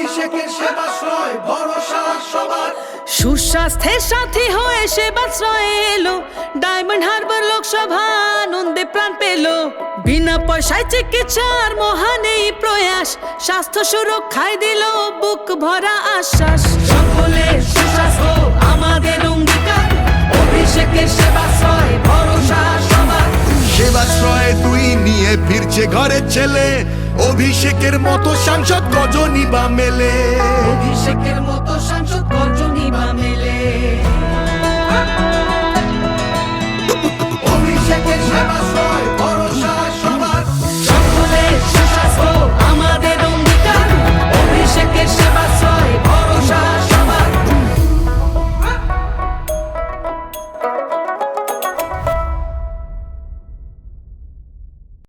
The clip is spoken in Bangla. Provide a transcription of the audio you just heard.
অভিষেকের সেবাশ্রয় ভরসা সবার। সুস্বাস্থ্যের সাথী হয়ে সেবাশ্রয়ে এলো ডায়মন্ড হারবার লোকসভা, আনন্দে প্রাণ পেল। বিনা পয়সায় চিকিৎসার মহান এই প্রয়াস, স্বাস্থ্য সুরক্ষায় দিল বুক ভরা আশ্বাস। সকলের সুস্বাস্থ্য আমাদের অঙ্গীকার, অভিষেকের সেবাশ্রয় ভরসা সবার। সেবাশ্রয়ে তুই নিয়ে ফিরছে ঘরের ছেলে, অভিষেকের মতো সাংসদ কজনই বা মেলে। অভিষেকের মতো সাংসদ কজনই বা মেলে।